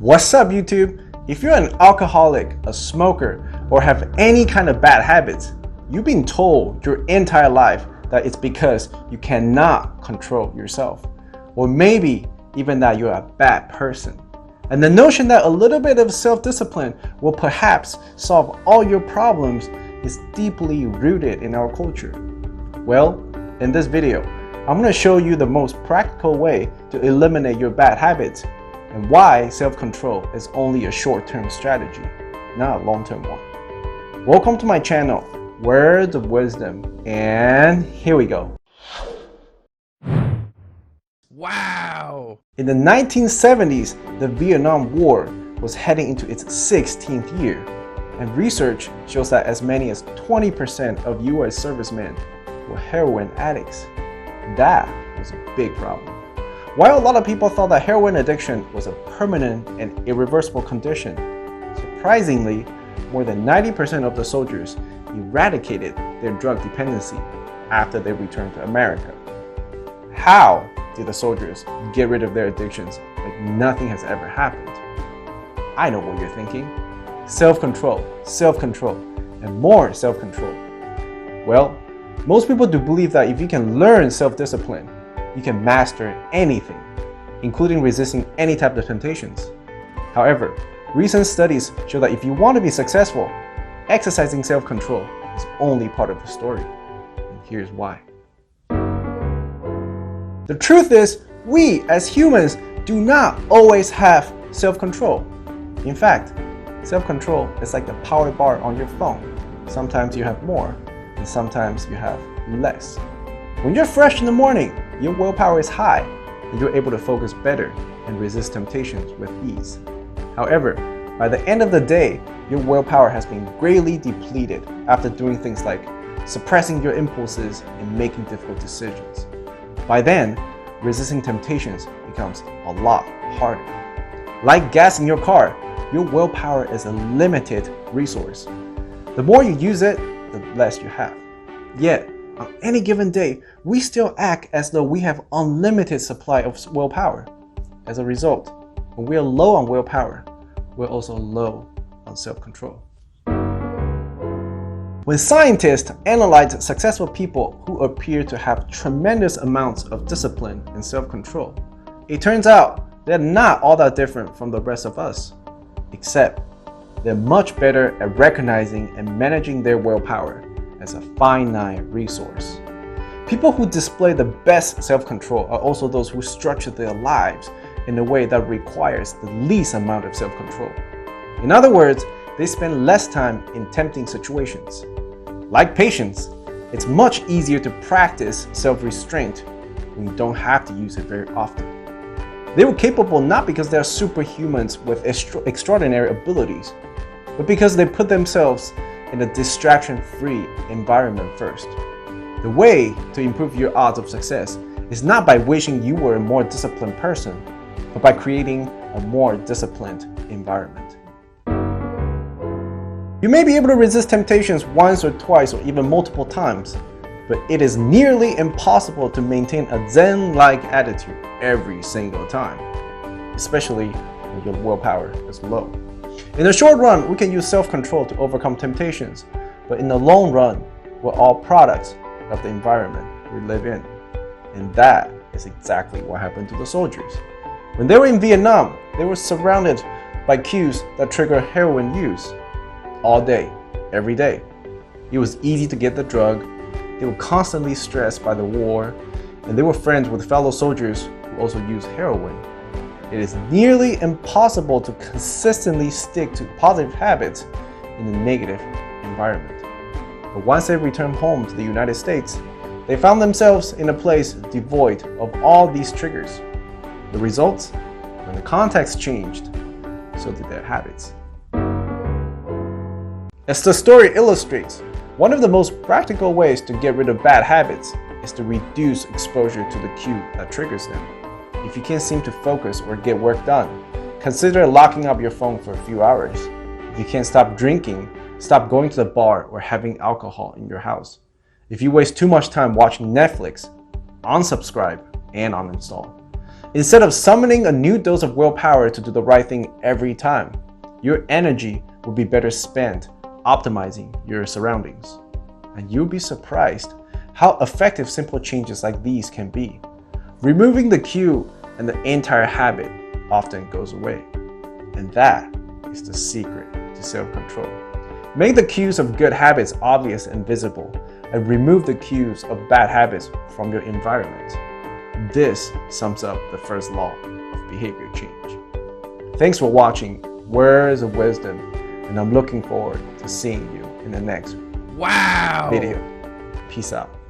What's up, YouTube? If you're an alcoholic, a smoker, or have any kind of bad habits, you've been told your entire life that it's because you cannot control yourself, or maybe even that you're a bad person. And the notion that a little bit of self-discipline will perhaps solve all your problems is deeply rooted in our culture. Well, in this video, I'm going to show you the most practical way to eliminate your bad habits and why self-control is only a short-term strategy, not a long-term one. Welcome to my channel, Words of Wisdom, and here we go. Wow! In the 1970s, the Vietnam War was heading into its 16th year, and research shows that as many as 20% of US servicemen were heroin addicts. That was a big problem. While a lot of people thought that heroin addiction was a permanent and irreversible condition, surprisingly, more than 90% of the soldiers eradicated their drug dependency after they returned to America. How did the soldiers get rid of their addictions like nothing has ever happened? I know what you're thinking. Self-control, self-control, and more self-control. Well, most people do believe that if you can learn self-discipline, you can master anything, including resisting any type of temptations. However, recent studies show that if you want to be successful, exercising self-control is only part of the story. And here's why. The truth is, we as humans do not always have self-control. In fact, self-control is like the power bar on your phone. Sometimes you have more, and sometimes you have less. When you're fresh in the morning, your willpower is high, and you're able to focus better and resist temptations with ease. However, by the end of the day, your willpower has been greatly depleted after doing things like suppressing your impulses and making difficult decisions. By then, resisting temptations becomes a lot harder. Like gas in your car, your willpower is a limited resource. The more you use it, the less you have. Yet, on any given day, we still act as though we have unlimited supply of willpower. As a result, when we are low on willpower, we're also low on self-control. When scientists analyzed successful people who appear to have tremendous amounts of discipline and self-control, it turns out they're not all that different from the rest of us, except they're much better at recognizing and managing their willpower as a finite resource. People who display the best self-control are also those who structure their lives in a way that requires the least amount of self-control. In other words, they spend less time in tempting situations. Like patience, it's much easier to practice self-restraint when you don't have to use it very often. They were capable not because they're superhumans with extraordinary abilities, but because they put themselves in a distraction-free environment first. The way to improve your odds of success is not by wishing you were a more disciplined person, but by creating a more disciplined environment. You may be able to resist temptations once or twice or even multiple times, but it is nearly impossible to maintain a Zen-like attitude every single time, especially when your willpower is low. In the short run, we can use self-control to overcome temptations, but in the long run, we're all products of the environment we live in. And that is exactly what happened to the soldiers. When they were in Vietnam, they were surrounded by cues that trigger heroin use all day, every day. It was easy to get the drug, they were constantly stressed by the war, and they were friends with fellow soldiers who also used heroin. It is nearly impossible to consistently stick to positive habits in a negative environment. But once they returned home to the United States, they found themselves in a place devoid of all these triggers. The results? When the context changed, so did their habits. As the story illustrates, one of the most practical ways to get rid of bad habits is to reduce exposure to the cue that triggers them. If you can't seem to focus or get work done, consider locking up your phone for a few hours. If you can't stop drinking, stop going to the bar or having alcohol in your house. If you waste too much time watching Netflix, unsubscribe and uninstall. Instead of summoning a new dose of willpower to do the right thing every time, your energy will be better spent optimizing your surroundings. And you'll be surprised how effective simple changes like these can be. Removing the cue and the entire habit often goes away. And that is the secret to self-control. Make the cues of good habits obvious and visible, and remove the cues of bad habits from your environment. This sums up the first law of behavior change. Thanks for watching Words of Wisdom, and I'm looking forward to seeing you in the next video. Peace out.